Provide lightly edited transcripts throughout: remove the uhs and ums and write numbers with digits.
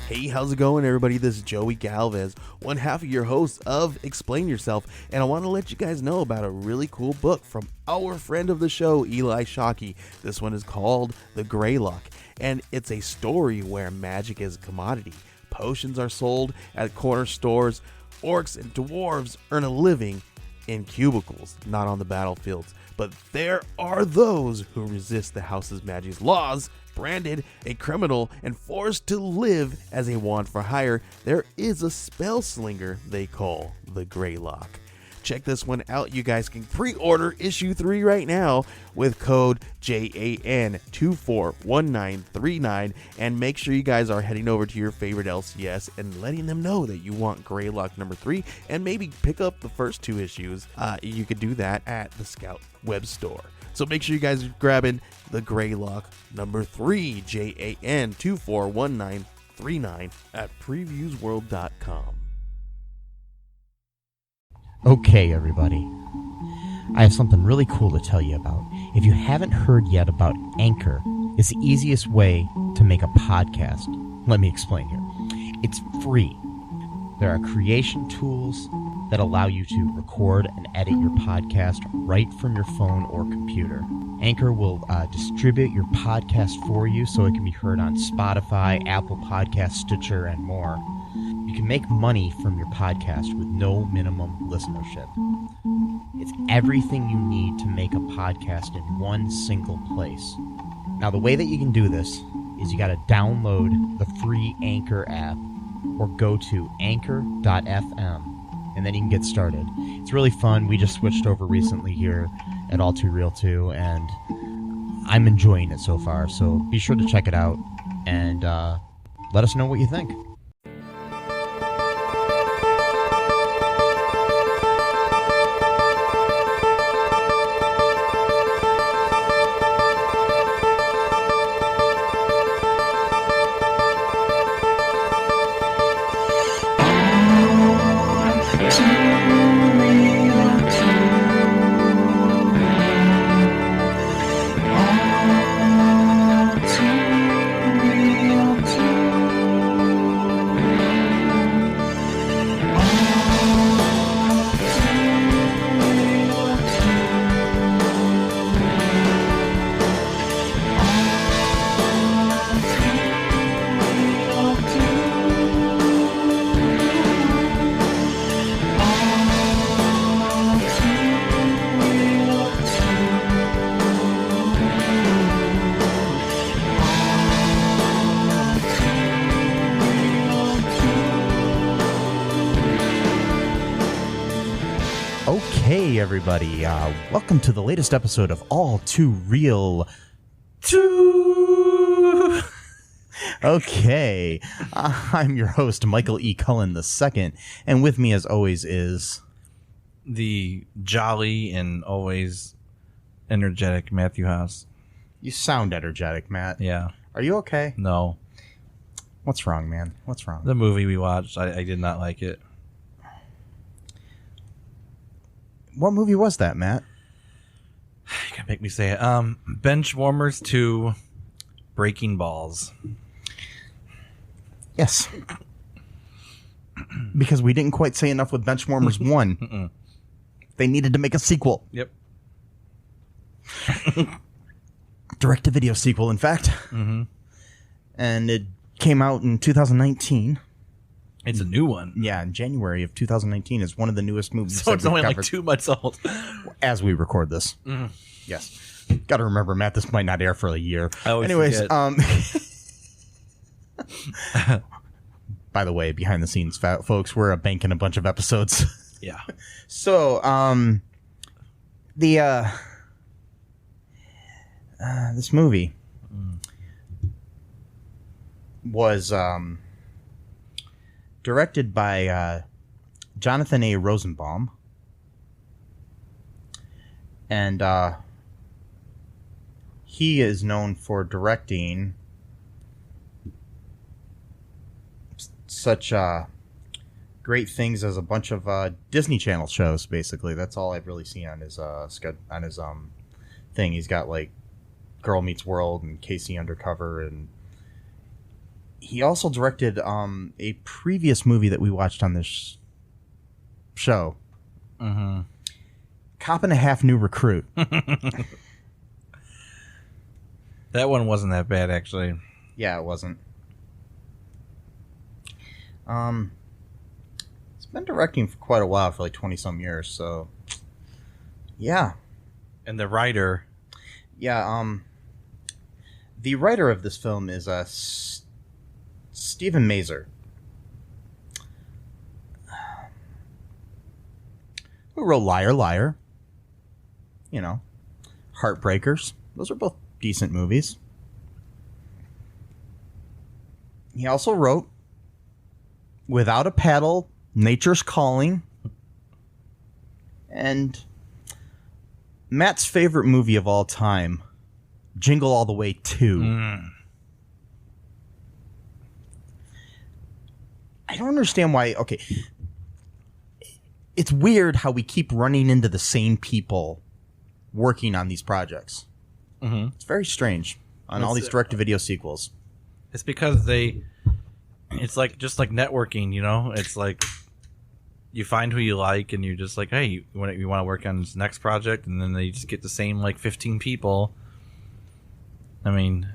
Hey, how's it going, everybody? This is Joey Galvez, one half of your host of Explain Yourself, and I want to let you guys know about a really cool book from our friend of the show, Eli Shockey. This one is called The Greylock, and it's a story where magic is a commodity. Potions are sold at corner stores. Orcs and dwarves earn a living in cubicles, not on the battlefields. But there are those who resist the house's magic's laws. Branded a criminal and forced to live as a wand for hire, there is a spell slinger they call the Greylock. Check this one out. You guys can pre-order issue 3 right now with code JAN241939, and make sure you guys are heading over to your favorite LCS and letting them know that you want Greylock number 3, and maybe pick up the first 2 issues. You could do that at the Scout web store. So make sure you guys are grabbing the Greylock number 3, JAN241939 at previewsworld.com. Okay, everybody. I have something really cool to tell you about. If you haven't heard yet about Anchor, it's the easiest way to make a podcast. Let me explain here. It's free. There are creation tools that allow you to record and edit your podcast right from your phone or computer. Anchor will distribute your podcast for you so it can be heard on Spotify, Apple Podcasts, Stitcher, and more. You can make money from your podcast with no minimum listenership. It's everything you need to make a podcast in one single place. Now, the way that you can do this is you got to download the free Anchor app or go to anchor.fm, and then you can get started. It's really fun. We just switched over recently here at All Too Real 2, and I'm enjoying it so far. So be sure to check it out and let us know what you think. Hey everybody, welcome to the latest episode of All Too Real 2. Okay, I'm your host, Michael E. Cullen II, and with me as always is the jolly and always energetic Matthew Haas. You sound energetic, Matt. Yeah. Are you okay? No. What's wrong, man? What's wrong? The movie we watched, I did not like it. What movie was that, Matt? You gotta make me say it. Benchwarmers 2, Breaking Balls. Yes. Because we didn't quite say enough with Benchwarmers 1. They needed to make a sequel. Yep. Direct-to-video sequel, in fact. Mm-hmm. And it came out in 2019. It's a new one. Yeah, in January of 2019 is one of the newest movies. So it's only like 2 months old. As we record this. Mm-hmm. Yes. Got to remember, Matt, this might not air for a year. Anyways, by the way, behind the scenes, folks, we're banking a bunch of episodes. Yeah. So, this movie was directed by Jonathan A. Rosenbaum, and he is known for directing such great things as a bunch of Disney Channel shows. Basically, that's all I've really seen on his thing. He's got like Girl Meets World and Casey Undercover, and He also directed a previous movie that we watched on this show. Mm-hmm. Cop and a Half New Recruit. That one wasn't that bad, actually. Yeah, it wasn't. He's been directing for quite a while, for like 20-some years, so... Yeah. And the writer... Yeah, the writer of this film is Stephen Mazur, who wrote Liar Liar, you know, Heartbreakers. Those are both decent movies. He also wrote Without a Paddle, Nature's Calling, and Matt's favorite movie of all time, Jingle All the Way 2. I don't understand why. Okay. It's weird how we keep running into the same people working on these projects. Mm-hmm. It's very strange on all these direct-to-video sequels. It's because it's like just like networking, you know? It's like you find who you like and you're just like, hey, you want to work on this next project? And then they just get the same like 15 people. I mean,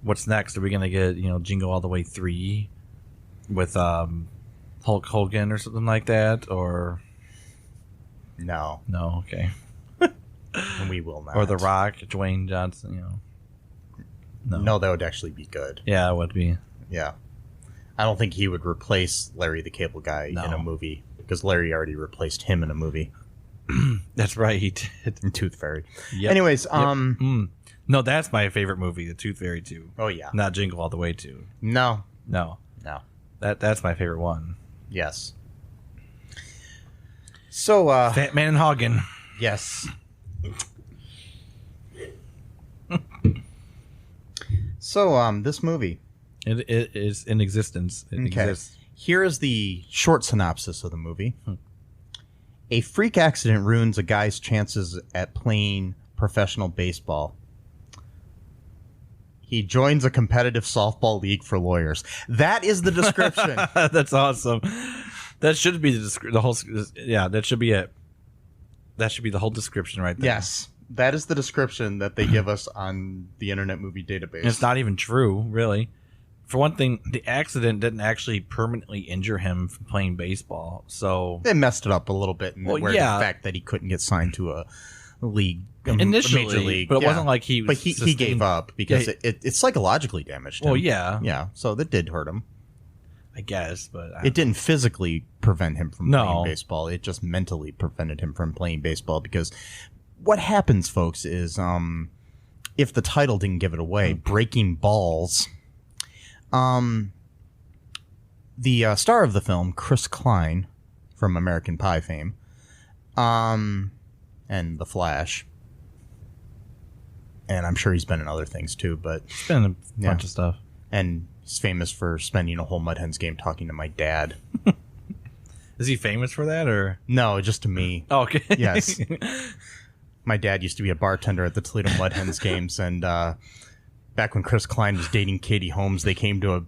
what's next? Are we going to get, Jingle All the Way 3 with Hulk Hogan or something like that? Or No, okay. and we will not. Or The Rock, Dwayne Johnson, No, that would actually be good. Yeah, it would be. Yeah. I don't think he would replace Larry the Cable Guy in a movie, because Larry already replaced him in a movie. That's right, he did. In Tooth Fairy. Yep. Anyways, No, that's my favorite movie, The Tooth Fairy 2. Oh, yeah. Not Jingle All the Way 2. No. That's my favorite one. Yes. So, Fat Man and Hagen. Yes. So, this movie. It is in existence. It exists. Here is the short synopsis of the movie. A freak accident ruins a guy's chances at playing professional baseball. He joins a competitive softball league for lawyers. That is the description. That's awesome. That should be the whole. Yeah, that should be it. That should be the whole description right there. Yes, that is the description that they give us on the Internet Movie Database. And it's not even true, really. For one thing, the accident didn't actually permanently injure him from playing baseball. So they messed it up a little bit, the fact that he couldn't get signed to a league. Initially, major league, but it wasn't like he was. But he gave up because it psychologically damaged him. Well, yeah. Yeah, so that did hurt him. I guess, but... It didn't physically prevent him from playing baseball. It just mentally prevented him from playing baseball because what happens, folks, is if the title didn't give it away, Breaking Balls, the star of the film, Chris Klein, from American Pie fame, and The Flash, and I'm sure he's been in other things too, but he's been in a bunch of stuff. And he's famous for spending a whole Mud Hens game talking to my dad. Is he famous for that, or no? Just to me. Oh, okay. Yes. My dad used to be a bartender at the Toledo Mud Hens games, and back when Chris Klein was dating Katie Holmes, they came to a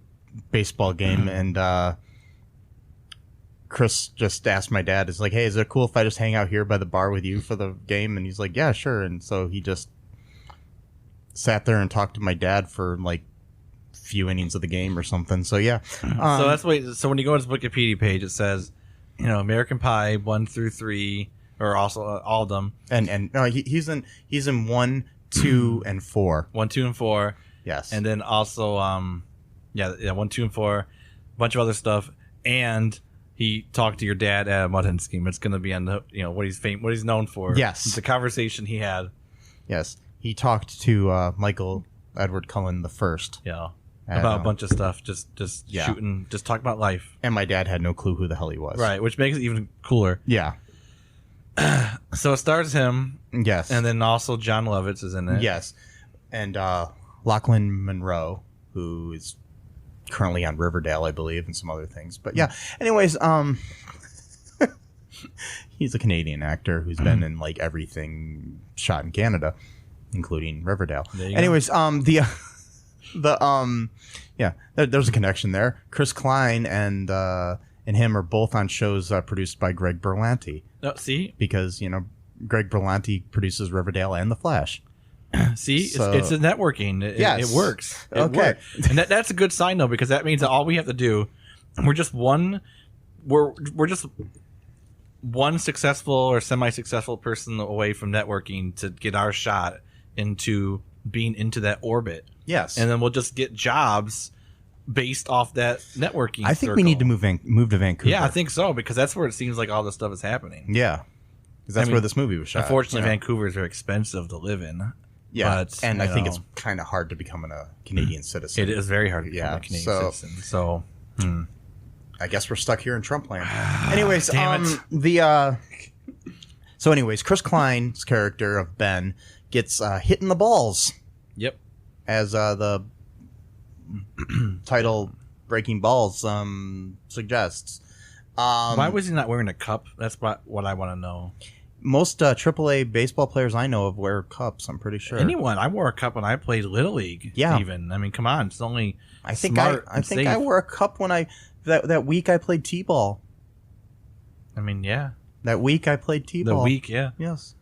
baseball game, and Chris just asked my dad, "Is like, hey, is it cool if I just hang out here by the bar with you for the game?" And he's like, "Yeah, sure." And so he just sat there and talked to my dad for like few innings of the game or something. So yeah. So that's what. So when you go to his Wikipedia page, it says, American Pie 1 through 3, or also all of them. And no, he's in 1, 2, and 4. 1, 2, and 4. Yes. And then also 1, 2, and 4, a bunch of other stuff. And he talked to your dad at a Mud Hen scheme. It's going to be on the what he's known for. Yes. It's the conversation he had. Yes. He talked to Michael Edward Cullen the first. Yeah. About a bunch of stuff, just shooting, just talk about life. And my dad had no clue who the hell he was. Right, which makes it even cooler. Yeah. So it stars him. Yes. And then also John Lovitz is in it. Yes. And Lachlan Monroe, who is currently on Riverdale, I believe, and some other things. But yeah. Anyways, he's a Canadian actor who's been in like everything shot in Canada, including Riverdale. Anyways, There's a connection there. Chris Klein and him are both on shows produced by Greg Berlanti. Oh, see, because Greg Berlanti produces Riverdale and The Flash. See, So- it's a networking. It works. It Okay. works. And that's a good sign though, because that means that all we have to do, we're just one successful or semi-successful person away from networking to get our shot into being into that orbit. Yes. And then we'll just get jobs based off that networking. I think we need to move to Vancouver. Yeah, I think so, because that's where it seems like all this stuff is happening. Yeah. Because that's where this movie was shot. Unfortunately, Vancouver is very expensive to live in. Yeah. But, and I think it's kind of hard to become a Canadian citizen. It is very hard to become a Canadian citizen. So, I guess we're stuck here in Trump land. Anyways, Damn it. Chris Klein's character of Ben gets hit in the balls, yep. as the title "Breaking Balls" suggests. Why was he not wearing a cup? That's what I want to know. Most AAA baseball players I know of wear cups. I'm pretty sure. Anyone? I wore a cup when I played Little League. Yeah. Even. I mean, come on. It's only. I think smart I and think safe. I wore a cup when that week I played t-ball. I mean, yeah. That week I played The t-ball. week, yeah. Yes.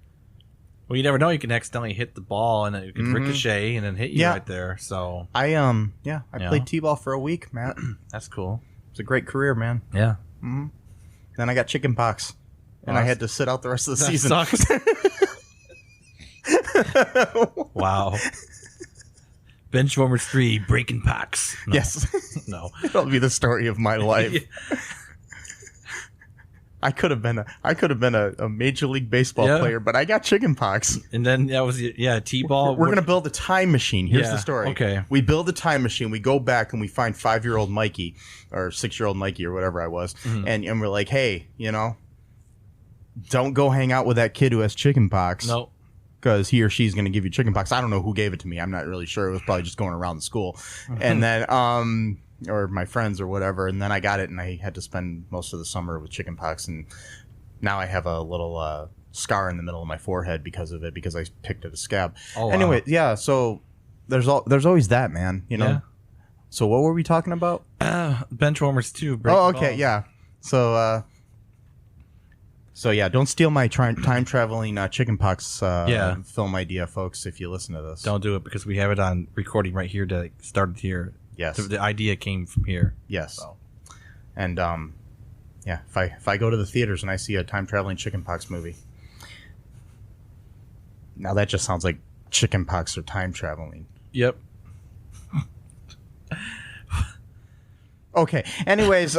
Well, you never know. You can accidentally hit the ball and it could ricochet and then hit you Yeah. right there. So I played t-ball for a week, Matt. that's cool. It's a great career, man. Yeah. Then I got chicken pox, and I had to sit out the rest of the That season. sucks. Wow. Benchwarmers 3, Breaking Pox. No, Yes, No. it'll be the story of my life. I could have been a major league baseball Yeah. player, but I got chicken pox. And then that was, T-ball. We're gonna build a time machine. Here's Yeah, the story. okay. We build a time machine. We go back and we find 5-year-old Mikey or 6-year-old Mikey or whatever I was, and we're like, hey, don't go hang out with that kid who has chicken pox. No. Because he or she's going to give you chicken pox. I don't know who gave it to me. I'm not really sure. It was probably just going around the school. And then, or my friends or whatever. And then I got it and I had to spend most of the summer with chicken pox. And now I have a little scar in the middle of my forehead because of it, because I picked at a scab. Oh, wow. Anyway, yeah. So there's always that, man. Yeah. So what were we talking about? Benchwarmers 2, Oh, okay. Yeah. So yeah, don't steal my time traveling chickenpox film idea, folks. If you listen to this, Don't do it, because we have it on recording right here that started here. Yes. The idea came from here. Yes, So. and if I go to the theaters and I see a time traveling chickenpox movie, now that just sounds like chickenpox or time traveling. Yep. Okay. Anyways,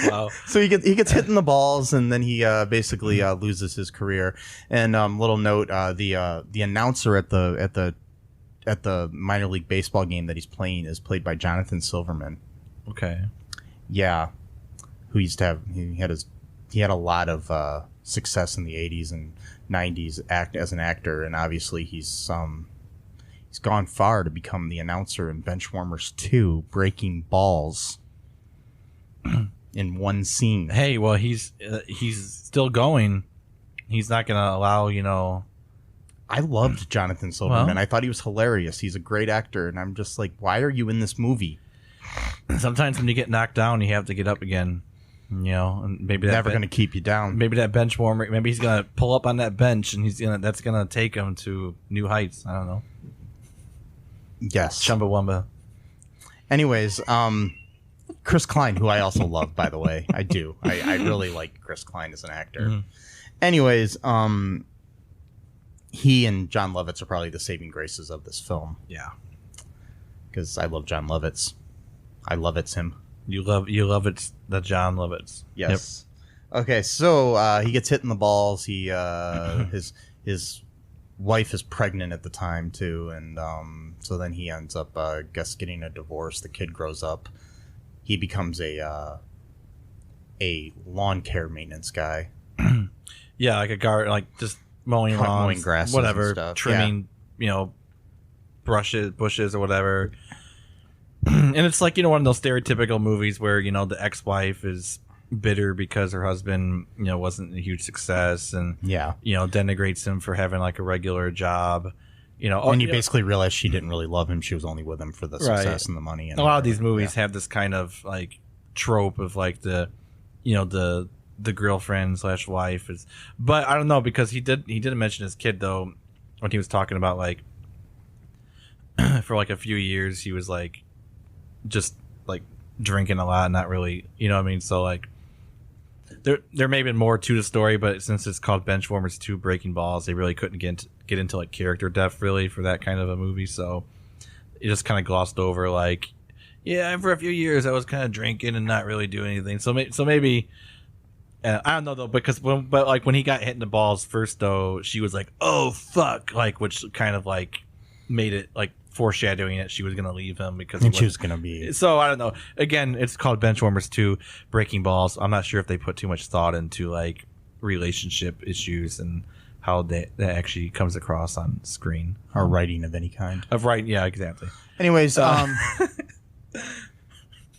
Wow. so he gets hit in the balls, and then he basically loses his career. And little note: the announcer at the minor league baseball game that he's playing is played by Jonathan Silverman. Okay. Yeah, who used to have he had a lot of success in the 80s and 90s as an actor, and obviously he's gone far to become the announcer in Benchwarmers 2, Breaking Balls. In one scene. Hey, well, he's still going. He's not going to allow, I loved Jonathan Silverman. Well- I thought he was hilarious. He's a great actor, and I'm just like, why are you in this movie? Sometimes when you get knocked down, you have to get up again. And maybe Never going to keep you down. Maybe that bench warmer. Maybe he's gonna pull up on that bench, and that's gonna take him to new heights. I don't know. Yes. Chumbawamba. Anyways, Chris Klein, who I also love, by the way. I do. I really like Chris Klein as an actor. Mhm. Anyways, he and John Lovitz are probably the saving graces of this film, Yeah. because I love John Lovitz. I Lovitz him. You love it. The John Lovitz. Yes. Okay, so he gets hit in the balls. He his wife is pregnant at the time too, and so then he ends up getting a divorce. The kid grows up. He becomes a lawn care maintenance guy. Yeah, like a guard, like just mowing lawns, Mowing grasses whatever, and stuff. trimming, bushes or whatever. And it's like, one of those stereotypical movies where, the ex-wife is bitter because her husband, wasn't a huge success, and Yeah. denigrates him for having like a regular job, And you basically realize she didn't really love him. She was only with him for the success and the money. And a lot of these movies have this kind of like trope of like the girlfriend / wife is, but I don't know, because he didn't mention his kid though when he was talking about like for like a few years he was like just like drinking a lot, not really, you know what I mean? So like there may have been more to the story, but since it's called Benchwarmers 2 Breaking Balls, they really couldn't get into like character depth really for that kind of a movie, so it just kind of glossed over like, yeah, for a few years I was kind of drinking and not really doing anything. So maybe I don't know though, but when he got hit in the balls first though, she was like, "Oh fuck," like, which kind of like made it like foreshadowing that she was gonna leave him because she was gonna be. So I don't know. Again, it's called Benchwarmers 2 Breaking Balls. I'm not sure if they put too much thought into like relationship issues and how that actually comes across on screen, or writing of any kind. Yeah, exactly. Anyways,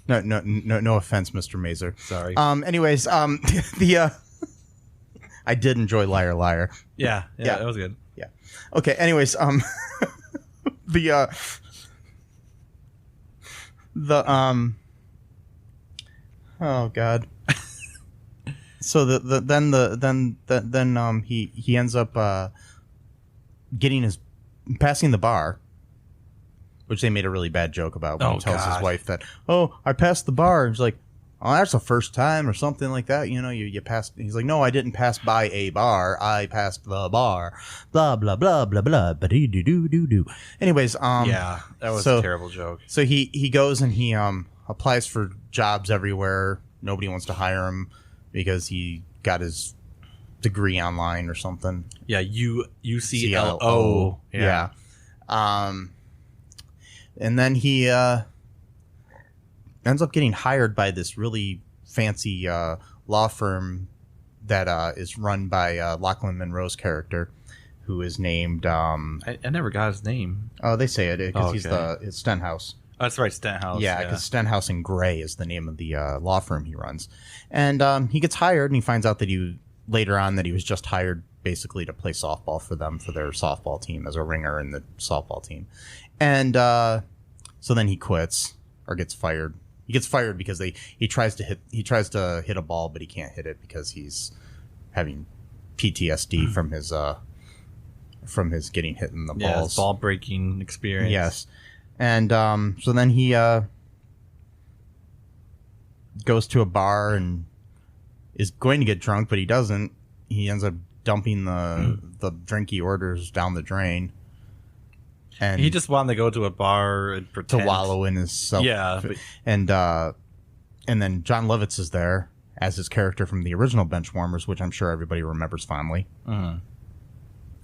No offense, Mr. Mazer. Sorry. Anyways, I did enjoy Liar Liar. Yeah, that was good. Yeah. Okay. Anyways, oh God. So then he ends up passing the bar, which they made a really bad joke about when he tells his wife that, I passed the bar. And she's like, oh, that's the first time or something like that. You passed. He's like, no, I didn't pass by a bar. I passed the bar. Blah, blah, blah, blah, blah. Ba-dee-doo-doo-doo-doo. Anyways, yeah, that was a terrible joke. So he goes and he applies for jobs everywhere. Nobody wants to hire him because he got his degree online or something. Yeah, UCLO. Yeah. And then he ends up getting hired by this really fancy law firm that is run by Lachlan Monroe's character, who is named... I never got his name. Oh, they say it because it's Stenhouse. Oh, that's right, Stenhouse. Yeah, because Stenhouse and Gray is the name of the law firm he runs. And he gets hired, and he finds out that later on that he was just hired basically to play softball for them, for their softball team, as a ringer in the softball team. And so then he quits or gets fired. He gets fired because he tries to hit a ball, but he can't hit it because he's having PTSD from his getting hit in the balls. Ball breaking experience. Yes. And so then he goes to a bar and is going to get drunk, but he doesn't. He ends up dumping the drink he orders down the drain. And he just wanted to go to a bar and pretend to wallow in his self. Yeah. And then John Lovitz is there as his character from the original Benchwarmers, which I'm sure everybody remembers fondly. Mm-hmm.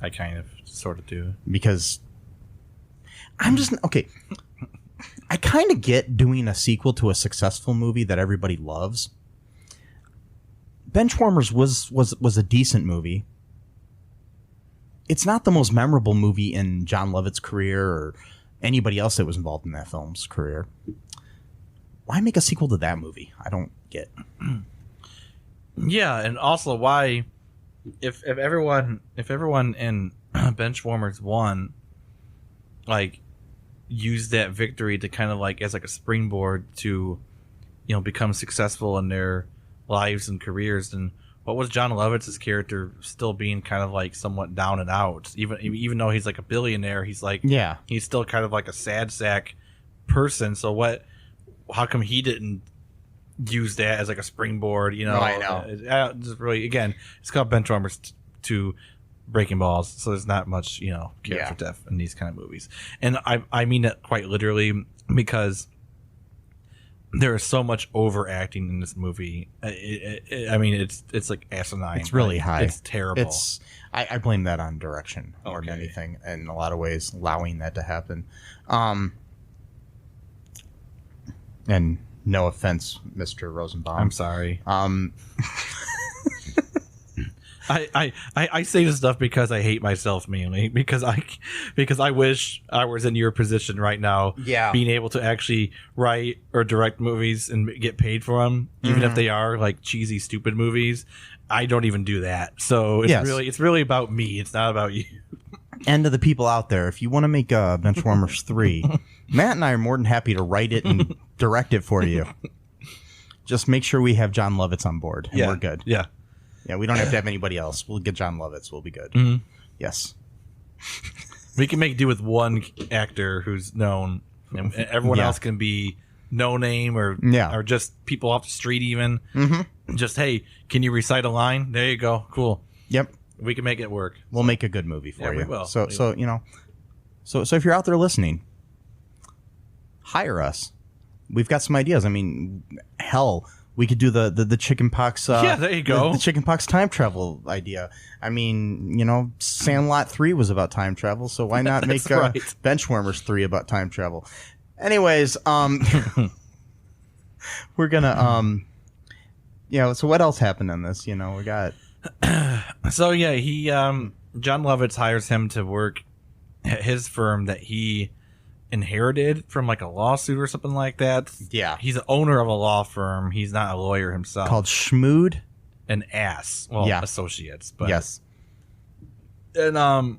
I kind of sort of do. Because I'm just... Okay. I kind of get doing a sequel to a successful movie that everybody loves. Benchwarmers was a decent movie. It's not the most memorable movie in John Lovett's career or anybody else that was involved in that film's career. Why make a sequel to that movie? I don't get. Yeah, and also why, if everyone in Benchwarmers 1 like used that victory to kind of like as like a springboard to, become successful in their lives and careers, and what was John Lovitz's character still being kind of like somewhat down and out, even though he's like a billionaire, he's like, yeah, he's still kind of like a sad sack person. So how come he didn't use that as like a springboard? No, I know. Just really, again, it's called Benchwarmers 2 Breaking Balls, so there's not much character depth in these kind of movies, and I mean it quite literally, because there is so much overacting in this movie. I mean, it's like asinine. It's really high. It's terrible. I blame that on direction more than anything, in a lot of ways, allowing that to happen. And no offense, Mr. Rosenbaum. I'm sorry. I say this stuff because I hate myself mainly, because I wish I was in your position right now, being able to actually write or direct movies and get paid for them, even if they are like cheesy, stupid movies. I don't even do that, so it's really about me. It's not about you. And to the people out there, if you want to make Benchwarmers 3, Matt and I are more than happy to write it and direct it for you. Just make sure we have John Lovitz on board, and we're good. Yeah. Yeah, we don't have to have anybody else. We'll get John Lovitz. We'll be good. Mm-hmm. Yes. We can make do with one actor who's known, and everyone else can be no name or just people off the street even. Mm-hmm. Just, hey, can you recite a line? There you go. Cool. Yep. We can make it work. We'll make a good movie for you. We will. So you know, so if you're out there listening, hire us. We've got some ideas. I mean, hell, we could do the chickenpox. There you go. The chickenpox time travel idea. I mean, you know, Sandlot 3 was about time travel, so why not make Benchwarmers 3 about time travel? Anyways, we're gonna so what else happened in this? You know, we got. So yeah, he John Lovitz hires him to work at his firm that he inherited from like a lawsuit or something like that. Yeah, he's the owner of a law firm. He's not a lawyer himself. Called Schmood and Ass. Associates. But yes, and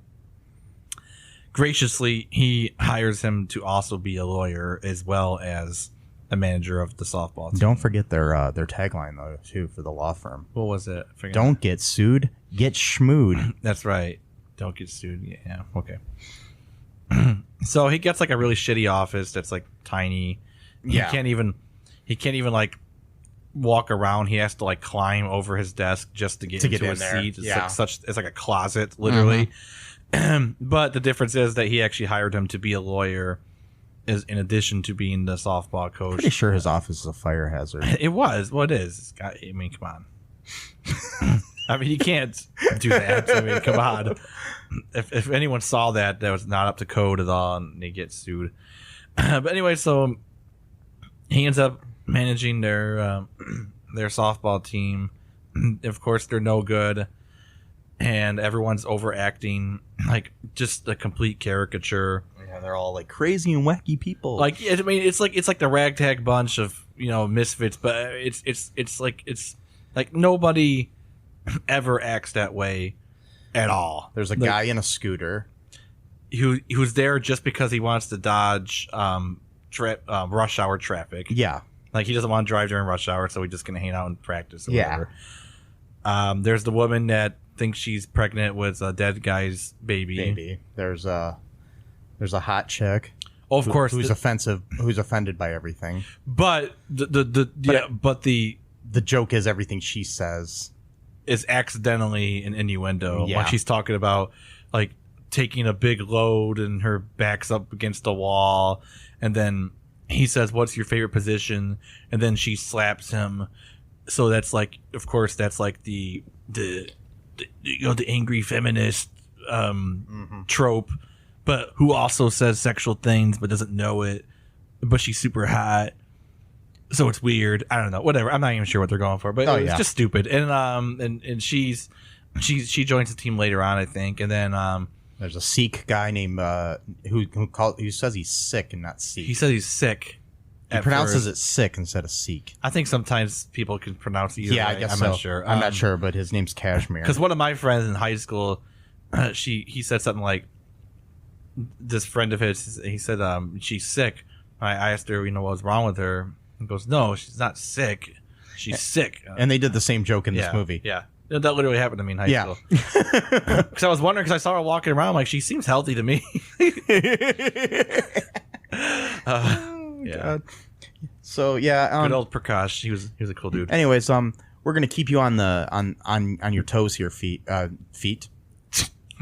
graciously he hires him to also be a lawyer as well as a manager of the softball team. Don't forget their tagline though too for the law firm. What was it? Don't get sued, get schmooed. That's right. Don't get sued. Yeah. Okay. So he gets like a really shitty office that's like tiny. Yeah. He can't even like walk around. He has to like climb over his desk just to get into a seat. It's like a closet, literally. Mm-hmm. But the difference is that he actually hired him to be a lawyer, is in addition to being the softball coach. Pretty sure his office is a fire hazard. It was. Well, it is. I mean, come on. I mean, you can't do that. I mean, come on. If anyone saw that was not up to code at all, and they get sued. But anyway, so he ends up managing their softball team. Of course, they're no good, and everyone's overacting, like just a complete caricature. Yeah, they're all like crazy and wacky people. Like, I mean, it's like the ragtag bunch of misfits, but it's like nobody ever acts that way at all. There's a guy in a scooter who's there just because he wants to dodge rush hour traffic. Yeah, like he doesn't want to drive during rush hour, so he's just gonna hang out and practice or whatever. There's the woman that thinks she's pregnant with a dead guy's baby. There's a hot chick. Oh, of course, who's offended by everything. But the joke is everything she says is accidentally an innuendo when she's talking about like taking a big load and her back's up against the wall, and then he says, "What's your favorite position?" and then she slaps him. So that's like, of course, that's like the angry feminist trope, but who also says sexual things but doesn't know it, but she's super hot. So it's weird. I don't know. Whatever. I'm not even sure what they're going for, but it's just stupid. And she joins the team later on, I think. And then there's a Sikh guy named who says he's sick and not Sikh. He says he's sick. He pronounces it sick instead of Sikh. I think sometimes people can pronounce it either way. I guess I'm so. not sure. I'm not sure, but his name's Kashmir. Because one of my friends in high school, he said something like, this friend of his, he said she's sick. I asked her, what was wrong with her. He goes, no, she's not sick. She's sick. And they did the same joke in this movie. Yeah. That literally happened to me in high school. Because I was wondering, because I saw her walking around, I'm like, she seems healthy to me. God. So good old Prakash. He was a cool dude. Anyways, we're gonna keep you on your toes here, feet. We're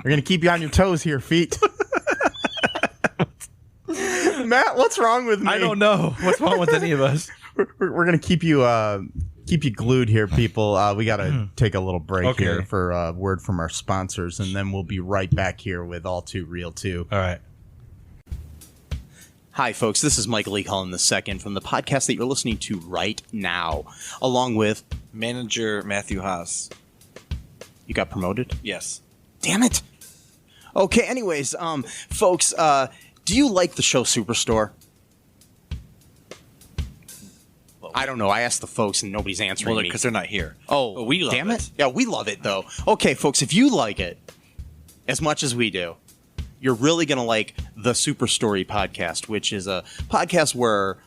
gonna keep you on your toes here, feet. Matt, what's wrong with me? I don't know. What's wrong with any of us? We're gonna keep you glued here, people. We gotta take a little break here for a word from our sponsors, and then we'll be right back here with All Too Real 2. All right. Hi, folks. This is Michael E. Cullen II from the podcast that you're listening to right now, along with manager Matthew Haas. You got promoted? Yes. Damn it. Okay. Anyways, folks, do you like the show Superstore? I don't know. I asked the folks and nobody's answering me. Because they're not here. Oh, but we love it. Yeah, we love it, though. Okay, folks, if you like it as much as we do, you're really going to like the Super Story podcast, which is a podcast where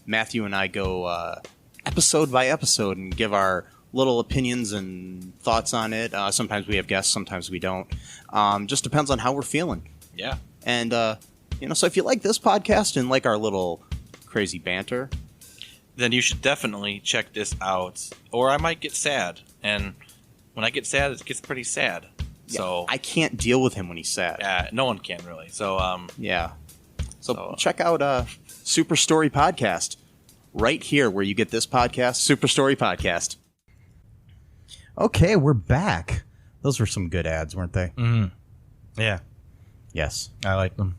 Matthew and I go episode by episode and give our little opinions and thoughts on it. Sometimes we have guests, sometimes we don't. Just depends on how we're feeling. Yeah. And, so if you like this podcast and like our little crazy banter, then you should definitely check this out. Or I might get sad. And when I get sad, it gets pretty sad. yeah, So I can't deal with him when he's sad. no one can really. So Yeah. So check out Super Story Podcast right here where you get this podcast, Super Story Podcast. Okay, we're back. Those were some good ads, weren't they? yeah, Yes. I like them.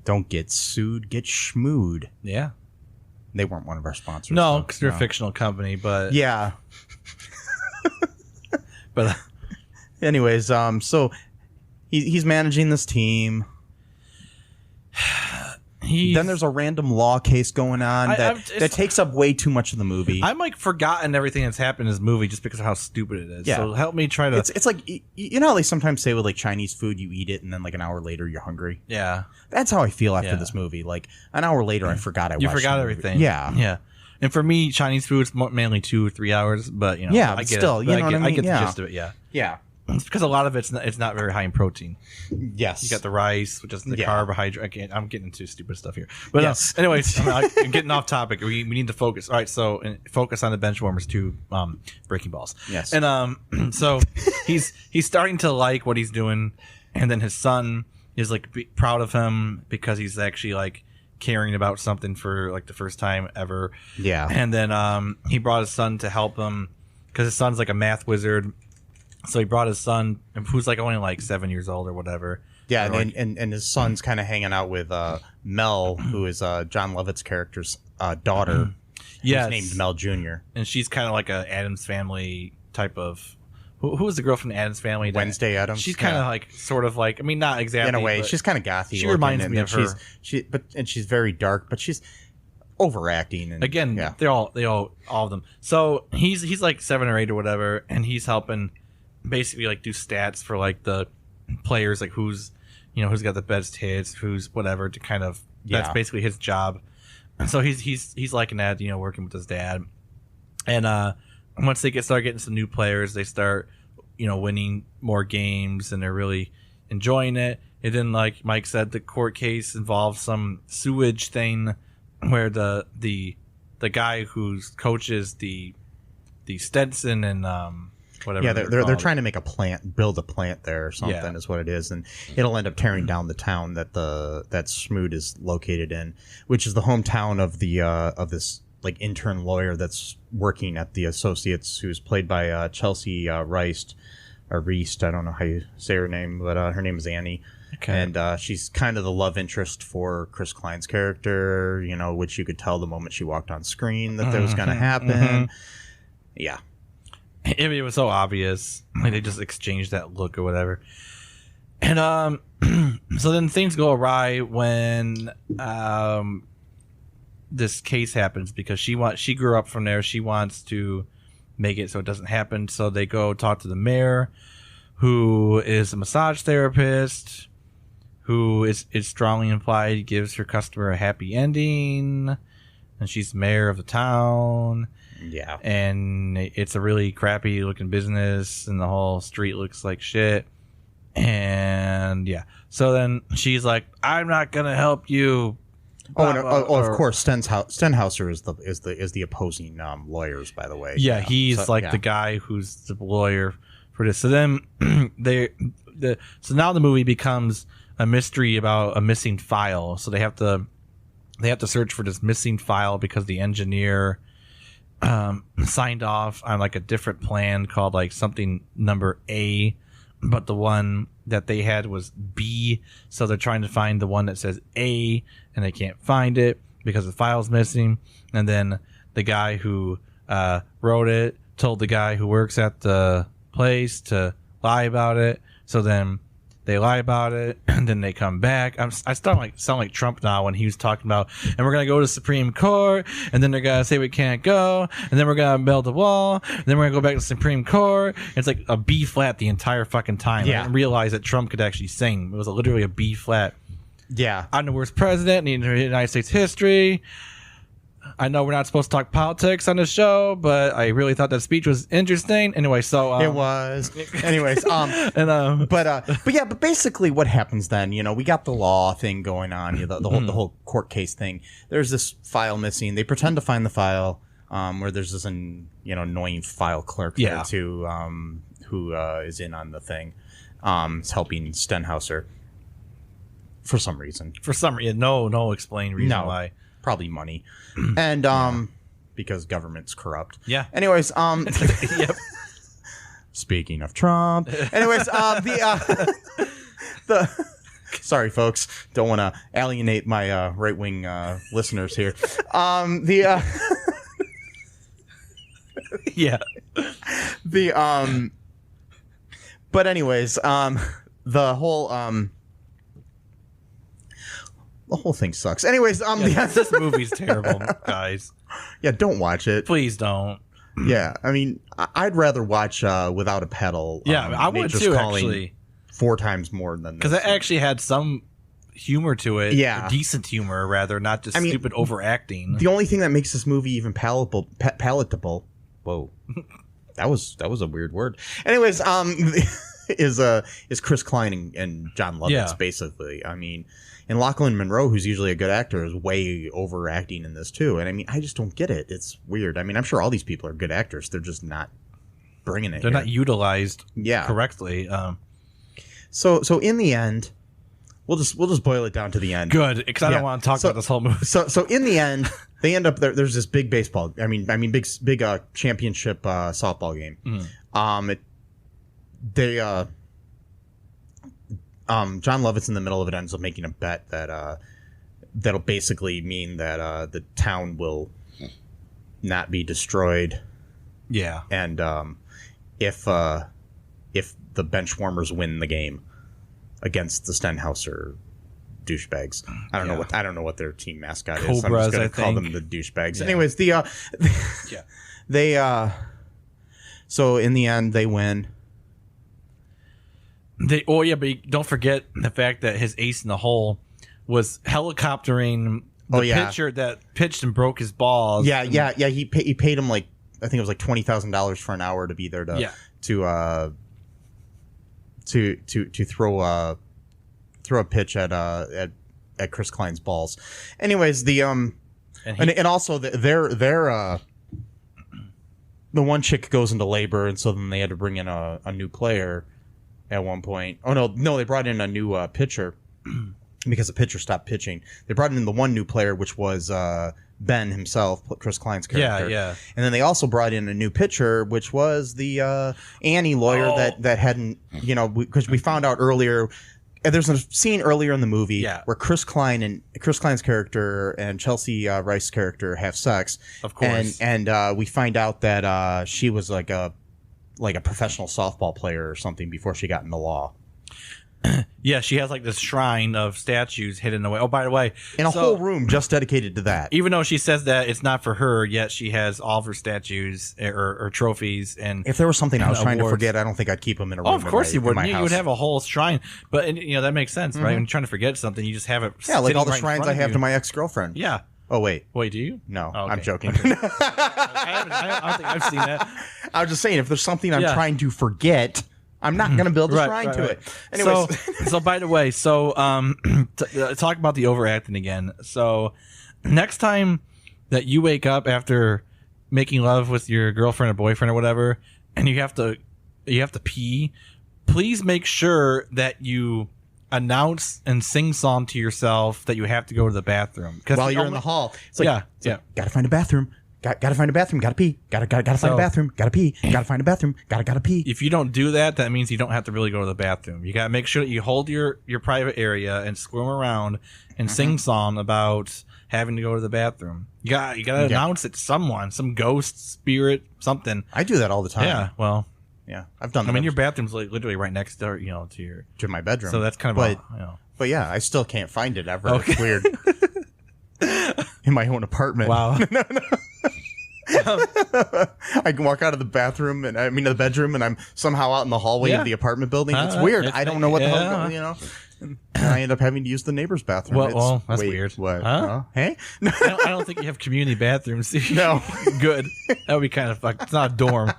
Don't get sued, get schmooed. Yeah. They weren't one of our sponsors. No, so, because they're a fictional company, but Yeah. but Anyways, so he's managing this team. Then there's a random law case going on that takes up way too much of the movie. I'm like forgotten everything that's happened in this movie just because of how stupid it is. Yeah. So help me try to. It's like you know how they sometimes say with like Chinese food, you eat it and then like an hour later you're hungry. Yeah. That's how I feel after Yeah. this movie. Like an hour later, I forgot I You watched forgot the movie. everything. Yeah. Yeah. And for me, Chinese food is mainly 2 or 3 hours, but you know, Yeah, I but get still, it. you know what I mean? I get Yeah. the gist of it. Yeah. Yeah. It's because a lot of it's not very high in protein. Yes. You got the rice, which is the Yeah. carbohydrate. I'm getting into stupid stuff here. But Yes. anyways, I'm getting off topic. We need to focus. All right, so focus on the Benchwarmers 2 Breaking Balls. Yes. And so he's starting to like what he's doing, and then his son is like proud of him because he's actually like caring about something for like the first time ever. Yeah. And then he brought his son to help him because his son's like a math wizard. So he brought his son, who's like only like 7 years old or whatever. Yeah, Or like- and his son's kind of hanging out with Mel, who is John Lovett's character's daughter. Yes. Who's named Mel Jr. And she's kind of like a Addams Family type of. Who was the girl from the Addams Family? that- Wednesday Addams. She's kind of like, sort of like. I mean, not exactly in a way. but She's kind of gothy. she looking, reminds and me then of her. She's very dark, but she's overacting. And, Again, yeah. they all of them. So he's like 7 or 8 or whatever, and he's helping basically like do stats for like the players, like who's got the best hits, who's whatever, to kind of that's Yeah. basically his job. And so he's liking that, working with his dad. And once they start getting some new players, they start winning more games, and they're really enjoying it. And then, like Mike said, the court case involves some sewage thing where the guy who coaches the Stetson and whatever. Yeah, they're called. trying to make a plant, build a plant there or something, Yeah. is what it is, and it'll end up tearing down the town that Smoot is located in, which is the hometown of the of this like intern lawyer that's working at the Associates, who's played by Chelsea Reist, or Reist. I don't know how you say her name, but her name is Annie. Okay. And she's kind of the love interest for Chris Klein's character, which you could tell the moment she walked on screen that was going to happen. Yeah. I mean, it was so obvious. Like they just exchanged that look or whatever. And so then things go awry when this case happens, because she grew up from there. She wants to make it so it doesn't happen. So they go talk to the mayor, who is a massage therapist, who is strongly implied gives her customer a happy ending, and she's mayor of the town. Yeah. And it's a really crappy looking business, and the whole street looks like shit. And yeah, so then she's like, "I'm not gonna help you." Of course, Stenhauser is the opposing lawyers, by the way. Yeah, he's So, like yeah. the guy who's the lawyer for this. So then so now the movie becomes a mystery about a missing file. So they have to search for this missing file because the engineer signed off on like a different plan called like something number A, but the one that they had was B. So they're trying to find the one that says A, and they can't find it because the file's missing. And then the guy who wrote it told the guy who works at the place to lie about it. So then They lie about it, and then they come back. I sound like Trump now when he was talking about, and we're gonna go to the Supreme Court, and then they're gonna say we can't go, and then we're gonna build a wall, and then we're gonna go back to the Supreme Court. It's like a B flat the entire fucking time. Yeah. I didn't realize that Trump could actually sing. It was literally a B flat. Yeah. I'm the worst president in the United States history. I know we're not supposed to talk politics on the show, but I really thought that speech was interesting. Anyway, so It was. Anyways, and but basically what happens then, we got the law thing going on, the whole court case thing. There's this file missing. They pretend to find the file, where there's this annoying file clerk there too, who is in on the thing. Is helping Stenhouser for some reason. No explained reason why. Probably money. And because government's corrupt. Yeah. Anyways, Yep. speaking of Trump. Anyways, the sorry folks, don't want to alienate my right-wing listeners here. Yeah. But anyways, the whole thing sucks. Anyways, This movie's terrible, guys. yeah, don't watch it. Please don't. Yeah, I mean, I'd rather watch Without a Pedal. Yeah, I would Nature's too, Calling actually. 4 times more than Because this. it actually had some humor to it. Yeah. Or decent humor, rather, not just stupid overacting. The only thing that makes this movie even palatable. Whoa, that was a weird word. Anyways, is Chris Klein and John Lovitz, Yeah. basically. I mean, and Lachlan Monroe, who's usually a good actor, is way overacting in this too. And I mean, I just don't get it. It's weird. I mean, I'm sure all these people are good actors. They're just not bringing it. They're not utilized Yeah. correctly. So in the end, we'll just boil it down to the end. Good, because I Yeah. don't want to talk So- about this whole movie. So in the end, they end up there. There's this big baseball. I mean, big championship softball game. John Lovitz in the middle of it ends up making a bet that that'll basically mean that the town will not be destroyed, Yeah. and if the Benchwarmers win the game against the Stenhouser douchebags. I don't know what their team mascot is. So I'm Cobras, just gonna I call them think. the douchebags. Yeah. Anyways, Yeah. they so in the end they win. But don't forget the fact that his ace in the hole was helicoptering the pitcher that pitched and broke his balls. Yeah. He paid him like, I think it was like $20,000 for an hour to be there to throw a pitch at Chris Klein's balls. Anyways, and also the one chick goes into labor, and so then they had to bring in a new player at one point. Oh no, they brought in a new pitcher because the pitcher stopped pitching. They brought in the one new player, which was Ben himself, Chris Klein's character. Yeah. And then they also brought in a new pitcher, which was the Annie lawyer that hadn't, because we found out earlier. There's a scene earlier in the movie where Chris Klein's character and Chelsea Rice's character have sex. Of course. And we find out that she was like a professional softball player or something before she got into law. Yeah, she has like this shrine of statues hidden away. Oh, by the way, In a whole room just dedicated to that. even though she says that it's not for her, yet she has all of her statues or trophies. And If there was something I was trying to awards. forget, I don't think I'd keep them in a room. of course you in wouldn't. my You would house. have a whole shrine, but that makes sense, right? When you're trying to forget something, you just have it. Yeah, like sitting all the right in shrines front I of have you. to my ex-girlfriend. Yeah. Oh, wait. Wait, do you? No, Oh, okay. I'm joking. I don't think I've seen that. I was just saying, if there's something I'm Yeah. trying to forget, I'm not going to build a shrine to it. Anyways. So by the way, talk about the overacting again. So next time that you wake up after making love with your girlfriend or boyfriend or whatever, and you have to pee, please make sure that you announce and sing song to yourself that you have to go to the bathroom. While you're in the hall. It's like, yeah. Gotta find a bathroom. Gotta find a bathroom. Gotta pee. Gotta find a bathroom. Gotta pee. Gotta find a bathroom. Gotta pee. If you don't do that, that means you don't have to really go to the bathroom. You got to make sure that you hold your private area and squirm around and sing song about having to go to the bathroom. You got to announce it to someone, some ghost, spirit, something. I do that all the time. Yeah, well, Yeah, I've done. I mean, your bathroom's like literally right next door, to my bedroom. So that's kind of but yeah, I still can't find it ever. Okay. It's weird. In my own apartment. Wow. I can walk out of the bathroom and the bedroom, and I'm somehow out in the hallway of the apartment building. It's weird. I don't know what the hell, And I end up having to use the neighbor's bathroom. Well, that's weird. What? Huh? Hey? I don't think you have community bathrooms. No. Good. That would be kind of fucked. It's not a dorm.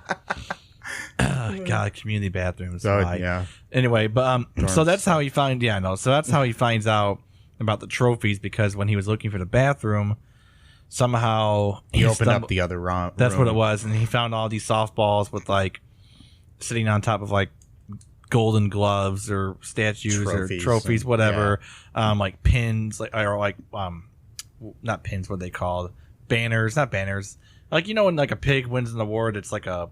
God, community bathrooms. Yeah. Anyway, but so that's how he So that's how he finds out about the trophies, because when he was looking for the bathroom, somehow he opened up the other room. That's what it was, and he found all these softballs with like sitting on top of like golden gloves or statues or trophies, whatever. Like pins, not pins. What are they called? Banners, not banners. Like when like a pig wins an award, it's like a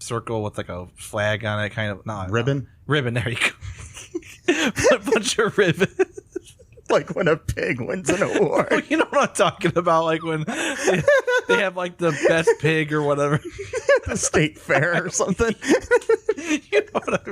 circle with like a flag on it, kind of ribbon. Ribbon. There you go. A bunch of ribbons. Like when a pig wins an award. You know what I'm talking about? Like when they have like the best pig or whatever. The state fair or something. You know what I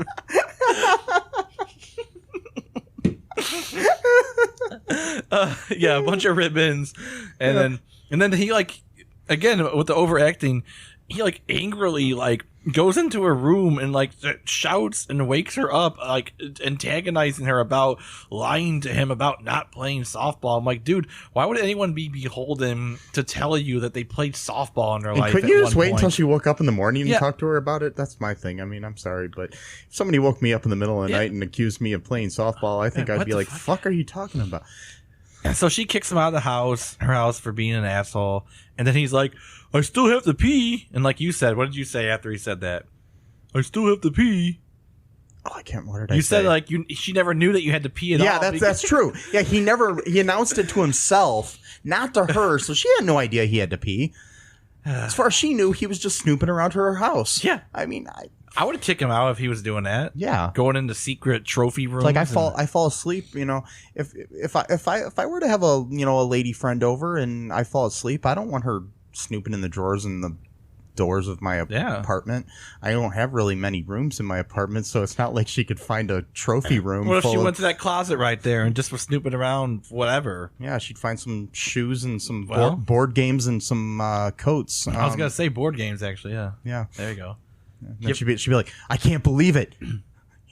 mean? Yeah, a bunch of ribbons. And then he like, again, with the overacting, he like angrily like goes into her room and like shouts and wakes her up, like antagonizing her about lying to him about not playing softball. I'm like, dude, why would anyone be beholden to tell you that they played softball in their life? Couldn't you just wait until she woke up in the morning and talk to her about it? That's my thing. I mean, I'm sorry, but if somebody woke me up in the middle of the night and accused me of playing softball, I think I'd be like, fuck are you talking about? And so she kicks him out of her house for being an asshole. And then he's like, I still have to pee. And like you said, what did you say after he said that? I still have to pee. Oh, I can't remember. You said like she never knew that you had to pee at all. Yeah, that's true. Yeah, he announced it to himself, not to her, so she had no idea he had to pee. As far as she knew, he was just snooping around her house. Yeah. I mean, I would have kicked him out if he was doing that. Yeah, going into secret trophy rooms. Like I fall asleep. If I were to have a lady friend over and I fall asleep, I don't want her snooping in the drawers and the doors of my apartment. I don't have really many rooms in my apartment, so it's not like she could find a trophy room. What if she went to that closet right there and just was snooping around, whatever? Yeah, she'd find some shoes and some board games and some coats. I was gonna say board games, actually. Yeah. There you go. Yeah. She'd be like, I can't believe it.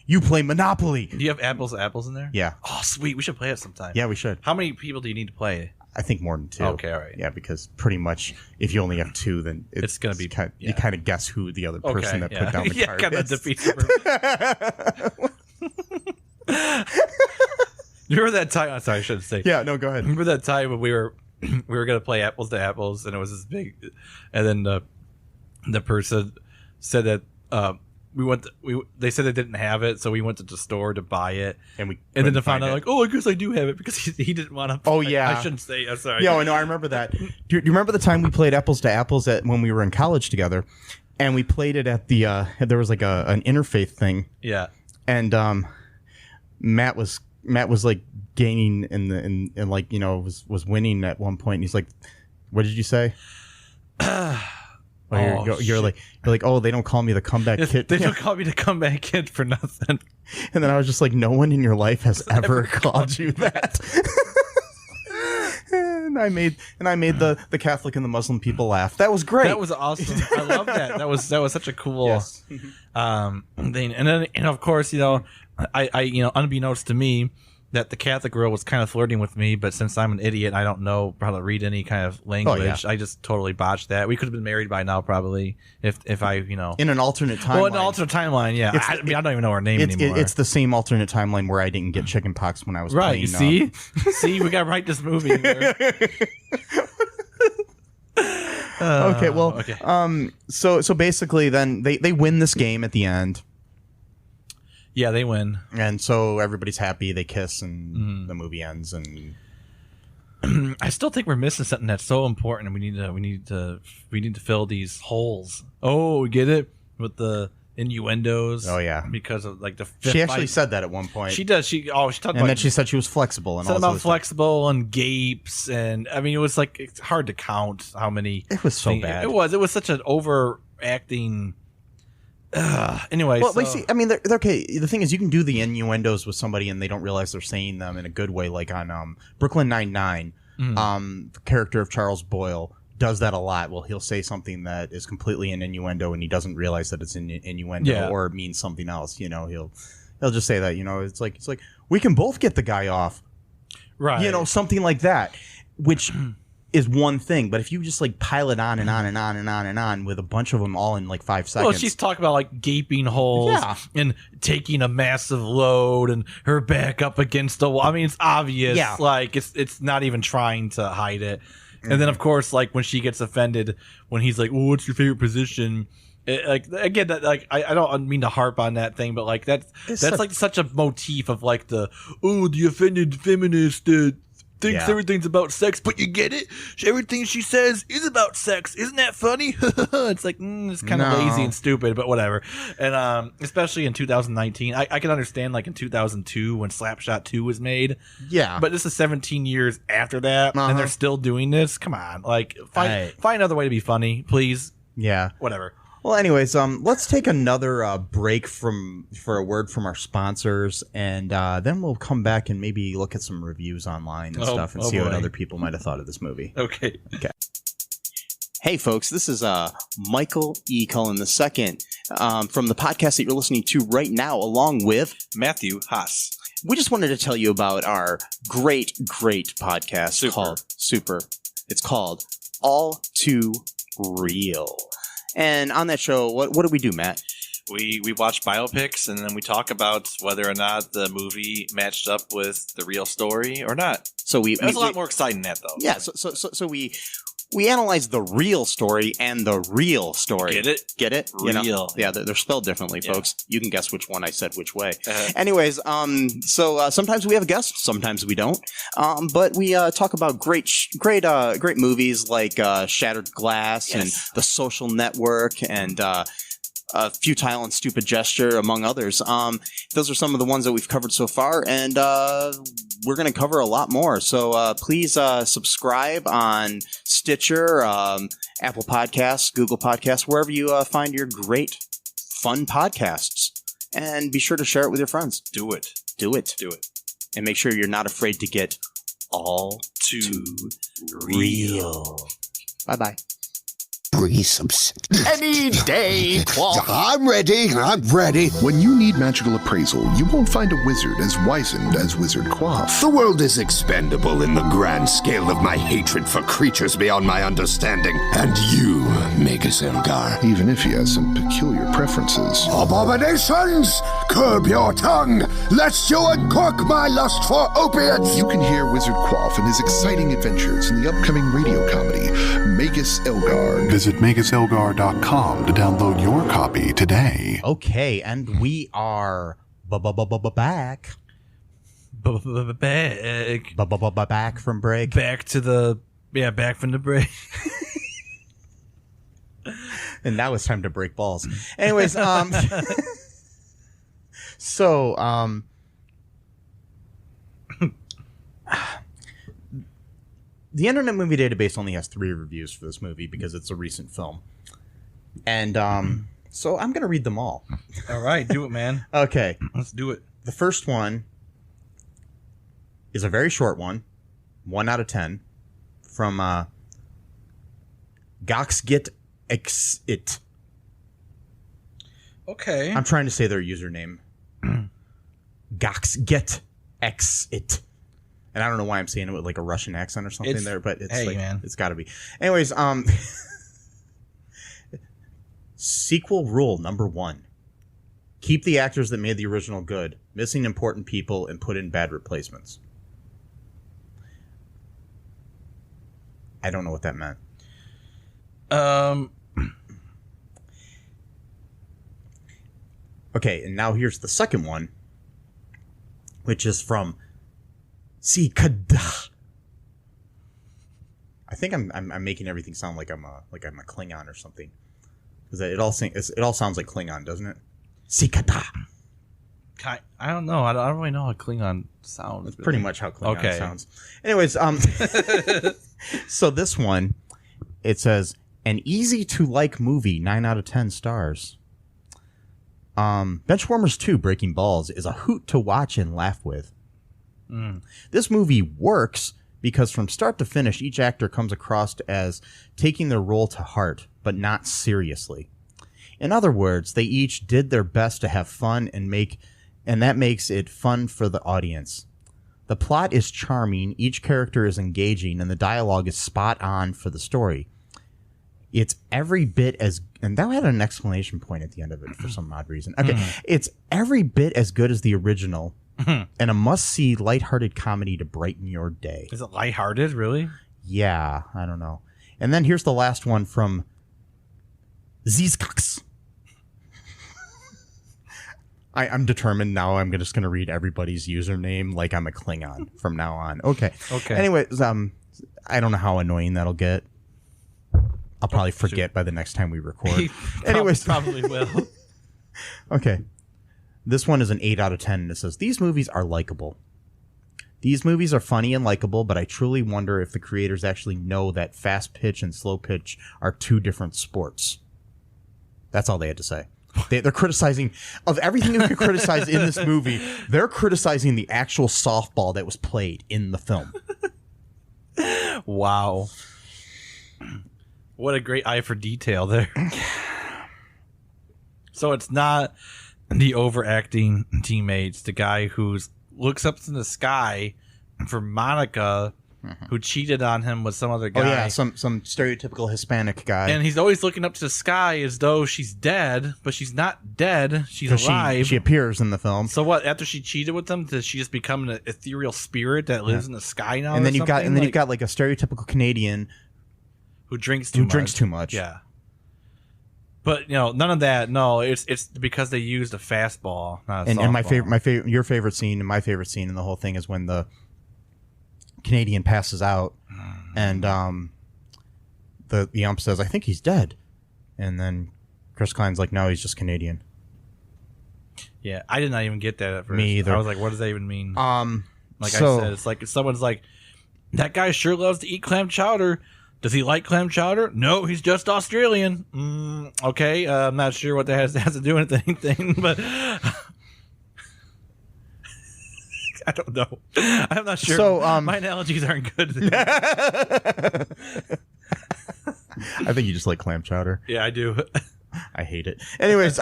You play Monopoly. Do you have apples in there? Yeah. Oh, sweet. We should play it sometime. Yeah, we should. How many people do you need to play? I think more than 2. Okay, all right. Yeah, because pretty much if you only have 2, then it's going to be you kind of guess who the other person that put down the card kind of is. defeats the You remember that time? Sorry, I shouldn't say. Yeah, no, go ahead. Remember that time when we were going to play apples to apples, and it was this big, and then the person said that they said they didn't have it, so we went to the store to buy it, and then to find out like, oh, I guess I do have it, because he didn't want to. Oh yeah, I shouldn't say. I'm sorry. Yeah, no, I remember that. Do you remember the time we played apples to apples when we were in college together, and we played it at the there was like an interfaith thing. Yeah, and Matt was like gaining in like was winning at one point, and he's like, what did you say? You're like, oh, they don't call me the comeback kid. They don't call me the comeback kid for nothing. And then I was just like, no one in your life has ever called you that. and I made the Catholic and the Muslim people laugh. That was great. That was awesome. I love that. That was such a cool thing. And then of course, I unbeknownst to me, that the Catholic girl was kind of flirting with me, but since I'm an idiot, I don't know how to read any kind of language. Oh, yeah. I just totally botched that. We could have been married by now, probably, if I, in an alternate timeline. Well, in an alternate timeline, yeah. I don't even know her name anymore. It's the same alternate timeline where I didn't get chicken pox when I was right. playing. See, we got to write this movie. Okay, well, so basically, then they win this game at the end. Yeah, they win, and so everybody's happy. They kiss, and the movie ends. And I still think we're missing something that's so important. We need to fill these holes. Oh, get it with the innuendos. Oh yeah, because of like the. She actually said that at one point. She does. She talked and then she said she was flexible and all about flexible and gapes, and I mean it was like it's hard to count how many. It was so bad. It was such an overacting. Anyway, Well, see, I mean, they're okay. The thing is, you can do the innuendos with somebody and they don't realize they're saying them in a good way. Like on Brooklyn Nine-Nine, the character of Charles Boyle does that a lot. Well, he'll say something that is completely an innuendo and he doesn't realize that it's an innuendo or it means something else. You know, he'll just say that. You know, it's like we can both get the guy off, right? You know, something like that, which is one thing. But if you just like pile it on and on and on and on and on with a bunch of them all in like 5 seconds. Well, she's talking about like gaping holes and taking a massive load and her back up against the wall. I mean, it's obvious. Yeah. Like it's not even trying to hide it. And then of course, like when she gets offended when he's like, "Oh, what's your favorite position?" Like again, that like I don't mean to harp on that thing, but like that's like such a motif of like the offended feminist thinks everything's about sex, but you get it. Everything she says is about sex. Isn't that funny? It's like it's kind of lazy and stupid, but whatever. And especially in 2019, I can understand like in 2002 when Slapshot 2 was made. Yeah, but this is 17 years after that, and they're still doing this. Come on, like find another way to be funny, please. Yeah, whatever. Well, anyways, let's take another break for a word from our sponsors, and then we'll come back and maybe look at some reviews online and stuff and see what other people might have thought of this movie. Okay. Hey, folks, this is Michael E. Cullen II from the podcast that you're listening to right now, along with Matthew Haas. We just wanted to tell you about our great podcast called Super. It's called All Too Real. And on that show, what do we do, Matt? We watch biopics, and then we talk about whether or not the movie matched up with the real story or not. So it's a lot more exciting than that, though. Yeah, so we analyze the real story and the real story. Get it? Get it? Real. You know? Yeah, they're spelled differently, folks. You can guess which one I said which way. Anyways, so sometimes we have guests, sometimes we don't. But we talk about great movies like Shattered Glass and The Social Network and Futile and Stupid Gesture, among others. Those are some of the ones that we've covered so far, and we're going to cover a lot more. So please subscribe on Stitcher, Apple Podcasts, Google Podcasts, wherever you find your great, fun podcasts. And be sure to share it with your friends. Do it. And make sure you're not afraid to get all too real. Bye-bye. Any day, Quaff. I'm ready. When you need magical appraisal, you won't find a wizard as wizened as Wizard Quaff. The world is expendable in the grand scale of my hatred for creatures beyond my understanding. And you, Magus Elgar. Even if he has some peculiar preferences. Abominations! Curb your tongue, lest you uncork my lust for opiates! You can hear Wizard Quaff and his exciting adventures in the upcoming radio comedy, Magus Elgar. Visit MagusElgar.com to download your copy today. Okay, and we are back. Back from break. Back from the break. And now it's time to break balls. Anyways, so the Internet Movie Database only has 3 reviews for this movie because it's a recent film. And so I'm going to read them all. All right, do it, man. Okay. Let's do it. The first one is a very short one, 1 out of 10, from Goxgit Xit. Okay. I'm trying to say their username. Goxgit Xit. And I don't know why I'm saying it with like a Russian accent or something there, but it's man. It's got to be. Anyways, sequel rule number 1. Keep the actors that made the original good, missing important people, and put in bad replacements. I don't know what that meant. Okay, and now here's the second one, which is from Sikada. I think I'm making everything sound like I'm a Klingon or something, because it all sounds like Klingon, doesn't it? Sikada. I don't know. I don't really know how Klingon sounds. That's pretty much how Klingon sounds. Anyways, so this one, it says an easy to like movie, 9 out of 10 stars. Benchwarmers 2 Breaking Balls is a hoot to watch and laugh with. This movie works because from start to finish, each actor comes across as taking their role to heart, but not seriously. In other words, they each did their best to have fun and that makes it fun for the audience. The plot is charming, each character is engaging, and the dialogue is spot on for the story. It's every bit as... And that had an exclamation point at the end of it for some odd reason. Okay, It's every bit as good as the original, and a must-see lighthearted comedy to brighten your day. Is it lighthearted, really? Yeah, I don't know. And then here's the last one from Zizcox. I'm determined now. I'm just going to read everybody's username like I'm a Klingon from now on. Okay. Anyways, I don't know how annoying that'll get. I'll probably forget by the next time we record. Anyways, probably will. Okay. This one is an 8 out of 10, and it says, these movies are likable. These movies are funny and likable, but I truly wonder if the creators actually know that fast pitch and slow pitch are two different sports. That's all they had to say. They're criticizing, of everything you could criticize in this movie, they're criticizing the actual softball that was played in the film. Wow. What a great eye for detail there. So it's not the overacting teammates, the guy who looks up to the sky for Monica, who cheated on him with some other guy. Oh yeah, some stereotypical Hispanic guy. And he's always looking up to the sky as though she's dead, but she's not dead. She's alive. She appears in the film. So what? After she cheated with them, does she just become an ethereal spirit that lives in the sky now? And then you've got like a stereotypical Canadian who drinks too much. Yeah. But none of that. No, it's because they used a fastball, not a softball. And your favorite scene and my favorite scene in the whole thing is when the Canadian passes out, and the ump says, "I think he's dead," and then Chris Klein's like, "No, he's just Canadian." Yeah, I did not even get that at first. Me either. I was like, "What does that even mean?" I said, it's like if someone's like, "That guy sure loves to eat clam chowder. Does he like clam chowder?" No, he's just Australian. Okay, I'm not sure what that has to do with anything, but I don't know. I'm not sure. So, my analogies aren't good. I think you just like clam chowder. Yeah, I do. I hate it. Anyways,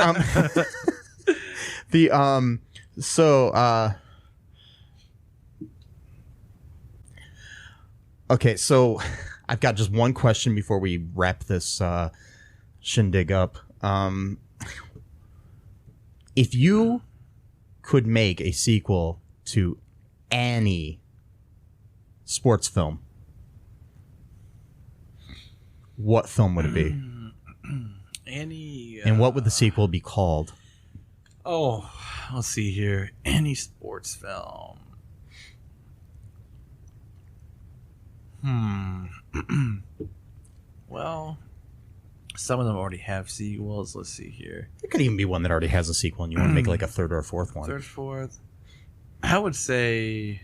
okay, so I've got just one question before we wrap this shindig up. If you could make a sequel to any sports film, what film would it be? And what would the sequel be called? Oh, let's see here. Any sports film. Well, some of them already have sequels. Let's see here. It could even be one that already has a sequel and you want to make like a third or a fourth one. Third, fourth. I would say...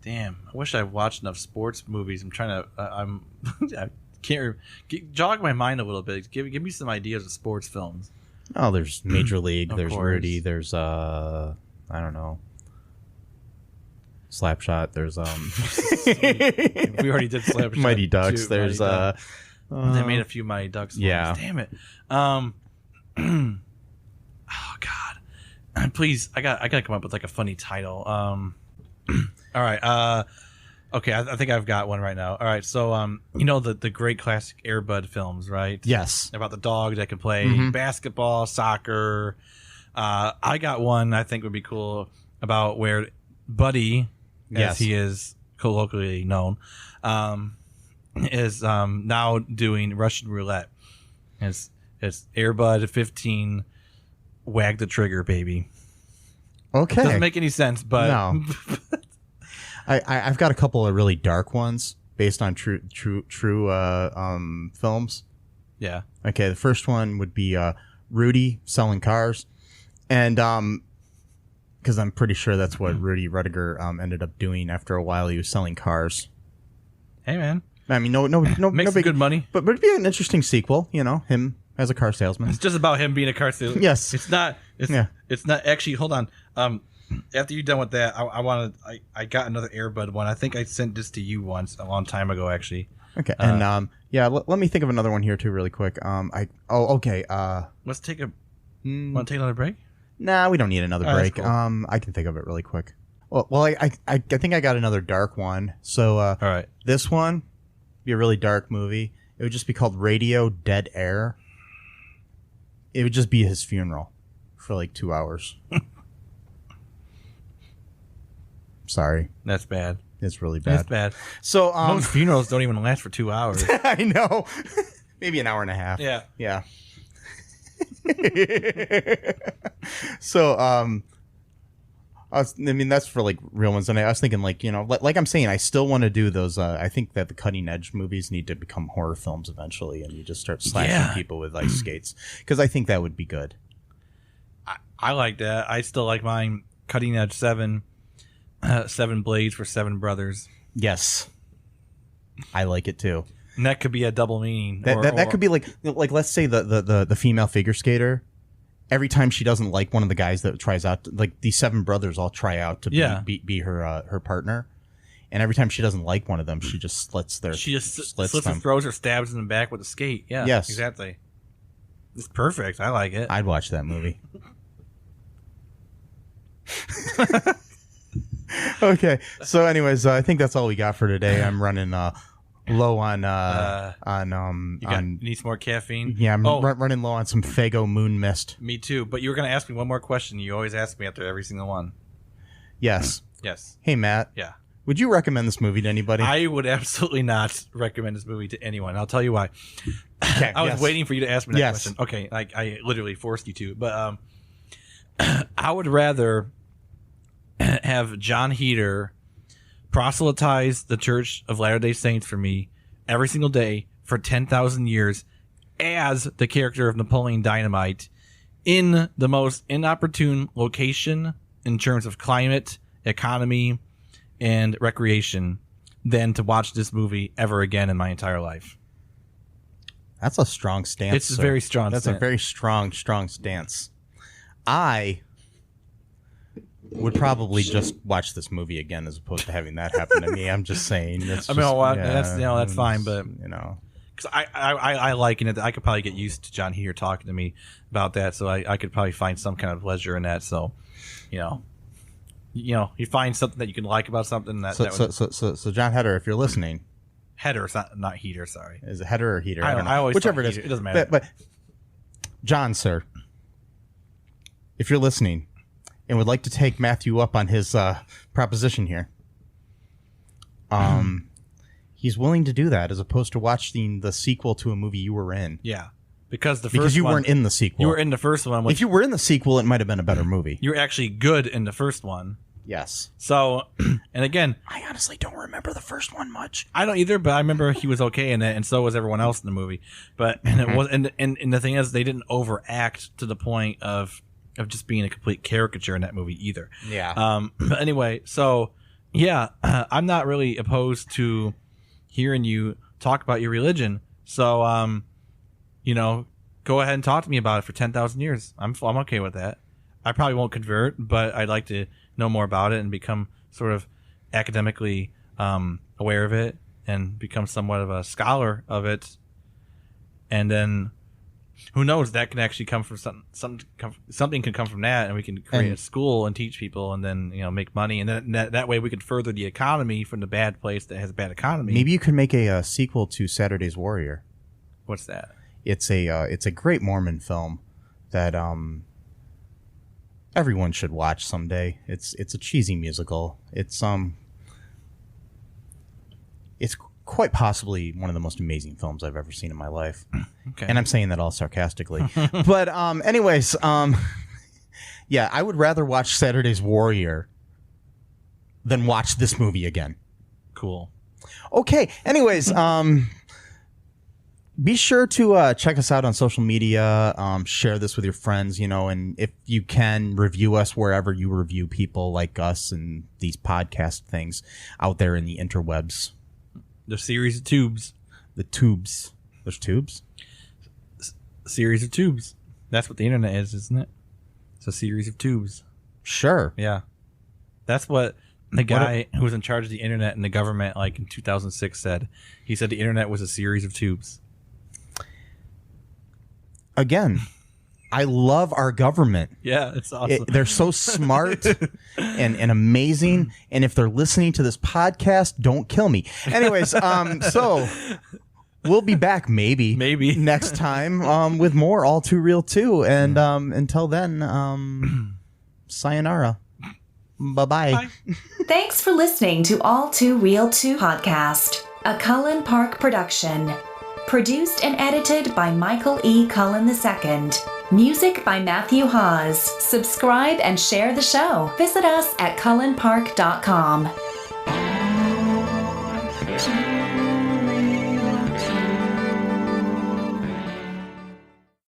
Damn, I wish I watched enough sports movies. I'm trying to... I can't... Jog my mind a little bit. Give me some ideas of sports films. Oh, there's Major League. There's course. Rudy. There's, I don't know. Slapshot. There's, We already did Slapshot. Mighty Ducks. Too. There's, they made a few Mighty Ducks films. Yeah. Damn it. Oh, God. Please, I gotta come up with like a funny title. All right. Okay, I think I've got one right now. All right, so the great classic Air Bud films, right? Yes. About the dog that can play basketball, soccer. I got one I think would be cool about where Buddy, as he is colloquially known, is now doing Russian roulette. It's Air Bud 15. Wag the trigger, baby. Okay. Doesn't make any sense, but no. I've got a couple of really dark ones based on true films. Yeah. Okay, the first one would be Rudy selling cars, and because I'm pretty sure that's what Rudy Rudiger ended up doing after a while. He was selling cars. Hey, man. I mean, no, makes big, good money, but it'd be an interesting sequel. Him as a car salesman. It's just about him being a car salesman. Yes. It's not. It's not actually. Hold on. After you're done with that, I got another Airbud one. I think I sent this to you once a long time ago, actually. Okay. And let me think of another one here too, really quick. Okay. Let's take a. Want to take another break? Nah, we don't need another break. Cool. I can think of it really quick. Well, I think I got another dark one. So, all right, this one be a really dark movie. It would just be called Radio Dead Air. It would just be his funeral for like 2 hours. Sorry, that's bad. It's really bad. That's bad. So, most funerals don't even last for 2 hours. I know. Maybe an hour and a half. Yeah. So, that's for like real ones. And I was thinking, like, like I'm saying, I still want to do those. I think that the cutting edge movies need to become horror films eventually, and you just start slashing people with ice skates, because I think that would be good. I like that. I still like mine. Cutting edge 7 blades for 7 brothers. Yes, I like it too. And that could be a double meaning. That could be like let's say the female figure skater. Every time she doesn't like one of the guys that tries out, like these 7 brothers all try out to be her partner, and every time she doesn't like one of them, she just slits and throws or stabs in the back with a skate. Yeah, yes, exactly. It's perfect. I like it. I'd watch that movie. Okay, so anyways, I think that's all we got for today. I'm running low on need some more caffeine. Yeah, I'm running low on some Faygo Moon Mist. Me too. But you were going to ask me one more question. You always ask me after every single one. Yes. Yes. Hey, Matt. Yeah. Would you recommend this movie to anybody? I would absolutely not recommend this movie to anyone. I'll tell you why. Okay, I was waiting for you to ask me that Yes. question. Okay, I literally forced you to. But I would rather have John Heder proselytize the Church of Latter-day Saints for me every single day for 10,000 years as the character of Napoleon Dynamite in the most inopportune location in terms of climate, economy, and recreation than to watch this movie ever again in my entire life. That's a strong stance. It's a very strong That's stance. a very strong stance. I would probably just watch this movie again as opposed to having that happen to me. I'm just saying. That's fine, but because I like it. I could probably get used to John Heder talking to me about that, so I could probably find some kind of pleasure in that. So, you find something that you can like about something that. So John Heder, if you're listening, Heder, it's not Heder. Sorry, is it Heder or Heder? I don't know. I always whichever it is. It doesn't matter. But John, sir, if you're listening and would like to take Matthew up on his proposition here, he's willing to do that as opposed to watching the sequel to a movie you were in. Yeah, because you weren't in the sequel. You were in the first one. If you were in the sequel, it might have been a better movie. You were actually good in the first one. Yes. So, and again, I honestly don't remember the first one much. I don't either, but I remember he was okay in it, and so was everyone else in the movie. But it was, and the thing is, they didn't overact to the point of just being a complete caricature in that movie either. Yeah. But anyway, so yeah, I'm not really opposed to hearing you talk about your religion. So, go ahead and talk to me about it for 10,000 years. I'm okay with that. I probably won't convert, but I'd like to know more about it and become sort of academically aware of it and become somewhat of a scholar of it. And then who knows, that can actually come from something can come from that, and we can create a school and teach people, and then make money, and then that way we can further the economy from the bad place that has a bad economy. Maybe you could make a sequel to Saturday's Warrior. What's that? It's a great Mormon film that everyone should watch someday. It's a cheesy musical. It's quite possibly one of the most amazing films I've ever seen in my life. Okay. And I'm saying that all sarcastically. But anyways, yeah, I would rather watch Saturday's Warrior than watch this movie again. Cool. Okay. Anyways, be sure to check us out on social media. Share this with your friends, and if you can, review us wherever you review people like us and these podcast things out there in the interwebs. The series of tubes. The tubes. There's tubes? series of tubes. That's what the internet is, isn't it? It's a series of tubes. Sure. Yeah. That's what the guy who was in charge of the internet in the government, like in 2006, said. He said the internet was a series of tubes. Again, I love our government. Yeah, it's awesome. They're so smart and amazing. And if they're listening to this podcast, don't kill me. Anyways, so we'll be back maybe next time with more All Too Real 2. And until then, sayonara. Bye-bye. Bye. Thanks for listening to All Too Real 2 podcast, a Cullen Park production. Produced and edited by Michael E. Cullen II. Music by Matthew Hawes. Subscribe and share the show. Visit us at cullenpark.com.